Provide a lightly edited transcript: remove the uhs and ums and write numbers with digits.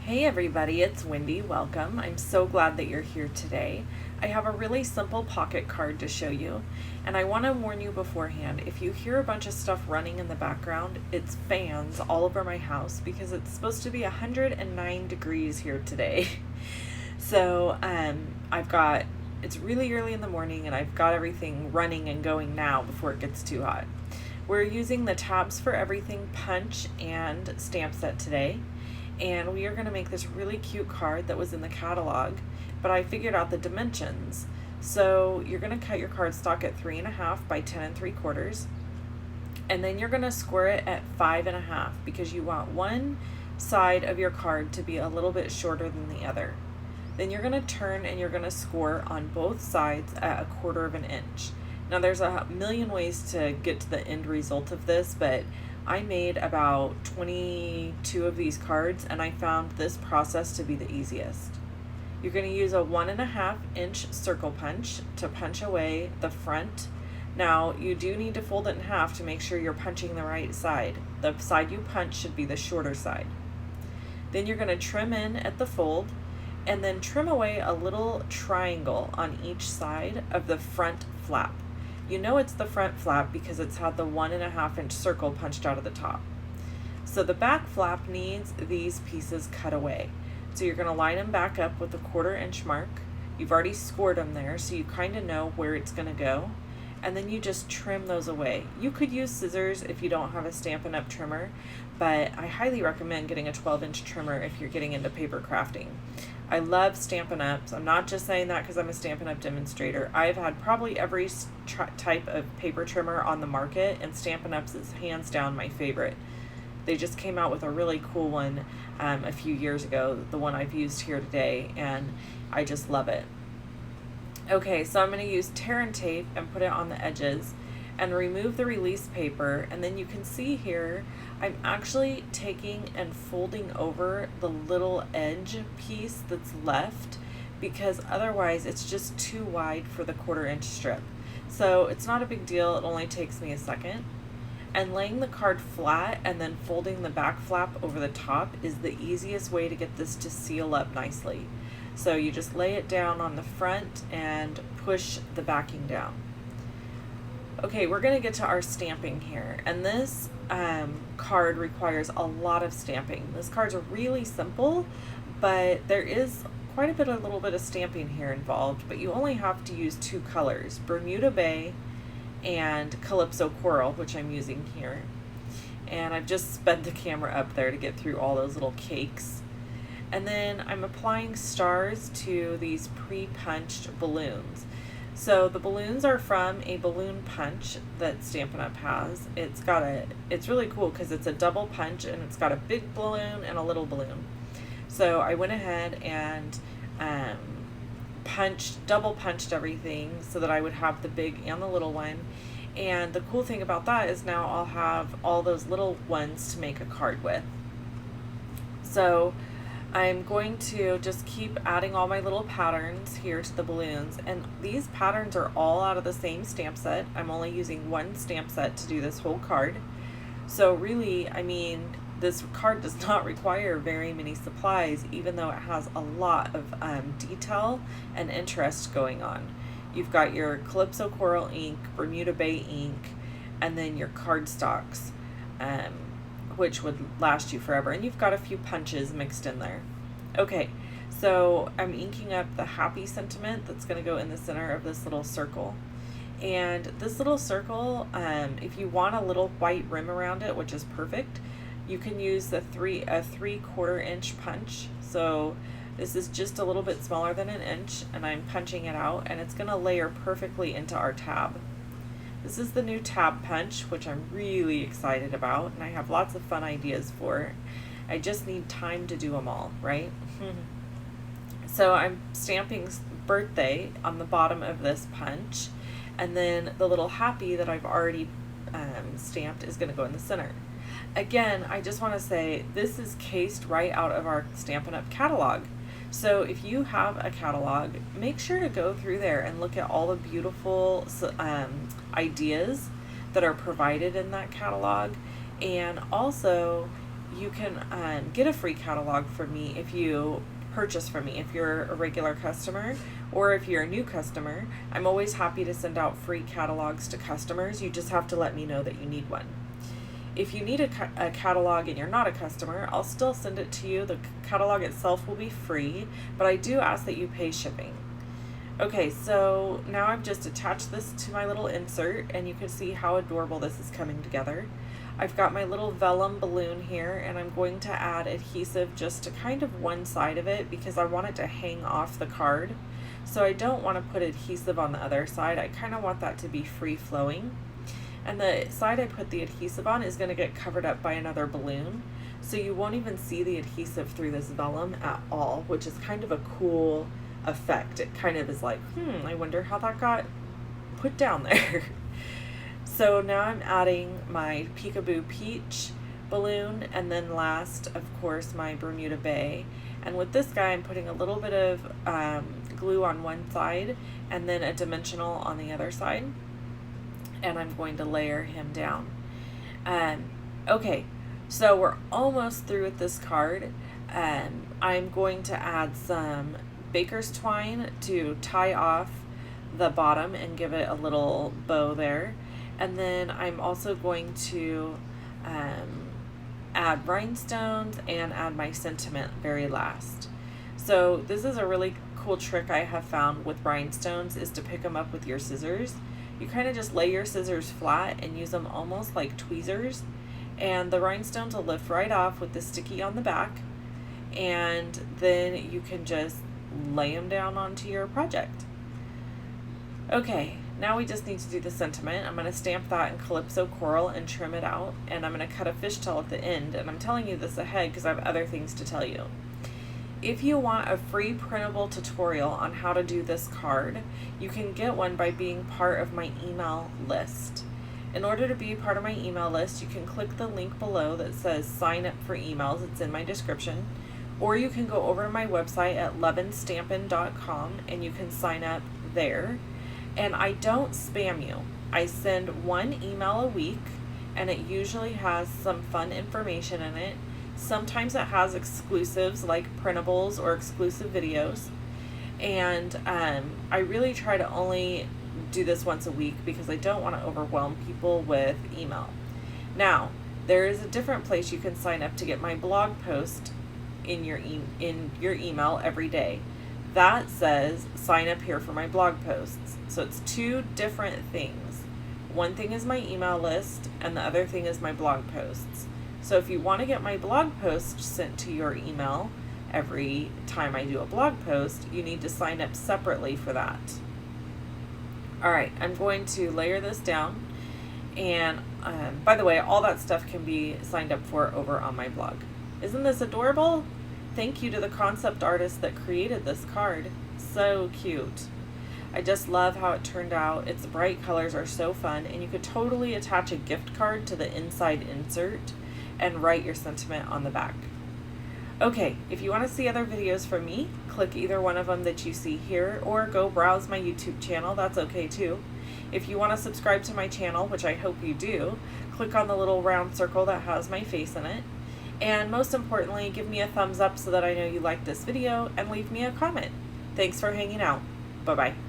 Hey everybody, it's Wendy. Welcome. I'm so glad that you're here today. I have a really simple pocket card to show you, and I want to warn you beforehand, if you hear a bunch of stuff running in the background, it's fans all over my house because it's supposed to be 109 degrees here today. So it's really early in the morning and I've got everything running and going now before it gets too hot. We're using the Tabs for Everything punch and stamp set today. And we are going to make this really cute card that was in the catalog, but I figured out the dimensions. So you're going to cut your cardstock at 3.5 by 10 3/4, and then you're going to square it at 5.5 because you want one side of your card to be a little bit shorter than the other. Then you're going to turn and you're going to score on both sides at 1/4 of an inch. Now there's a million ways to get to the end result of this, but I made about 22 of these cards and I found this process to be the easiest. You're going to use a 1.5 inch circle punch to punch away the front. Now you do need to fold it in half to make sure you're punching the right side. The side you punch should be the shorter side. Then you're going to trim in at the fold and then trim away a little triangle on each side of the front flap. You know it's the front flap because it's had the 1.5 inch circle punched out of the top. So the back flap needs these pieces cut away. So you're going to line them back up with a 1/4 inch mark. You've already scored them there, so you kind of know where it's going to go. And then you just trim those away. You could use scissors if you don't have a Stampin' Up! Trimmer, but I highly recommend getting a 12-inch trimmer if you're getting into paper crafting. I love Stampin' Ups. I'm not just saying that because I'm a Stampin' Up! Demonstrator. I've had probably every type of paper trimmer on the market, and Stampin' Ups! Is hands down my favorite. They just came out with a really cool one a few years ago, the one I've used here today, and I just love it. Okay, so I'm going to use tear and tape and put it on the edges and remove the release paper, and then you can see here I'm actually taking and folding over the little edge piece that's left because otherwise it's just too wide for the 1/4 inch strip. So it's not a big deal, it only takes me a second. And laying the card flat and then folding the back flap over the top is the easiest way to get this to seal up nicely. So you just lay it down on the front and push the backing down. Okay, we're going to get to our stamping here, and this card requires a lot of stamping. This card's really simple, but there is quite a little bit of stamping here involved, but you only have to use 2 colors, Bermuda Bay and Calypso Coral, which I'm using here. And I've just sped the camera up there to get through all those little cakes. And then I'm applying stars to these pre-punched balloons. So the balloons are from a balloon punch that Stampin' Up! Has. It's really cool because it's a double punch and it's got a big balloon and a little balloon. So I went ahead and double punched everything so that I would have the big and the little one. And the cool thing about that is now I'll have all those little ones to make a card with. So I'm going to just keep adding all my little patterns here to the balloons, and these patterns are all out of the same stamp set. I'm only using one stamp set to do this whole card. So really, I mean, this card does not require very many supplies, even though it has a lot of detail and interest going on. You've got your Calypso Coral ink, Bermuda Bay ink, and then your cardstocks, which would last you forever. And you've got a few punches mixed in there. Okay, so I'm inking up the happy sentiment that's going to go in the center of this little circle. And this little circle, if you want a little white rim around it, which is perfect, you can use a 3/4 inch punch. So this is just a little bit smaller than an inch, and I'm punching it out, and it's going to layer perfectly into our tab. This is the new tab punch, which I'm really excited about, and I have lots of fun ideas for. I just need time to do them all, right? So I'm stamping birthday on the bottom of this punch, and then the little happy that I've already stamped is going to go in the center. Again, I just want to say this is cased right out of our Stampin' Up! Catalog. So if you have a catalog, make sure to go through there and look at all the beautiful ideas that are provided in that catalog. And also you can get a free catalog from me if you purchase from me. If you're a regular customer or if you're a new customer, I'm always happy to send out free catalogs to customers. You just have to let me know that you need one. If you need a catalog and you're not a customer, I'll still send it to you. The catalog itself will be free, but I do ask that you pay shipping. Okay, so now I've just attached this to my little insert, and you can see how adorable this is coming together. I've got my little vellum balloon here, and I'm going to add adhesive just to kind of one side of it because I want it to hang off the card. So I don't want to put adhesive on the other side. I kind of want that to be free flowing. And the side I put the adhesive on is going to get covered up by another balloon. So you won't even see the adhesive through this vellum at all, which is kind of a cool effect. It kind of is like, I wonder how that got put down there. So now I'm adding my Peekaboo Peach balloon, and then last, of course, my Bermuda Bay. And with this guy, I'm putting a little bit of glue on one side and then a dimensional on the other side. And I'm going to layer him down. Okay, so we're almost through with this card. I'm going to add some baker's twine to tie off the bottom and give it a little bow there. And then I'm also going to add rhinestones and add my sentiment very last. So this is a really cool trick I have found with rhinestones, is to pick them up with your scissors. You kind of just lay your scissors flat and use them almost like tweezers, and the rhinestones will lift right off with the sticky on the back, and then you can just lay them down onto your project. Okay, now we just need to do the sentiment. I'm going to stamp that in Calypso Coral and trim it out, and I'm going to cut a fishtail at the end, and I'm telling you this ahead because I have other things to tell you. If you want a free printable tutorial on how to do this card, you can get one by being part of my email list. In order to be part of my email list, you can click the link below that says sign up for emails. It's in my description. Or you can go over to my website at levinstampin.com and you can sign up there. And I don't spam you. I send one email a week, and it usually has some fun information in it. Sometimes it has exclusives like printables or exclusive videos. And I really try to only do this once a week because I don't want to overwhelm people with email. Now, there is a different place you can sign up to get my blog post in your email every day. That says sign up here for my blog posts. So it's two different things. One thing is my email list, and the other thing is my blog posts. So if you want to get my blog post sent to your email every time I do a blog post, you need to sign up separately for that. Alright, I'm going to layer this down, and by the way, all that stuff can be signed up for over on my blog. Isn't this adorable? Thank you to the concept artist that created this card. So cute. I just love how it turned out. Its bright colors are so fun, and you could totally attach a gift card to the inside insert and write your sentiment on the back. Okay, if you want to see other videos from me, click either one of them that you see here, or go browse my YouTube channel. That's okay too. If you want to subscribe to my channel, which I hope you do, click on the little round circle that has my face in it. And most importantly, give me a thumbs up so that I know you like this video, and leave me a comment. Thanks for hanging out. Bye-bye.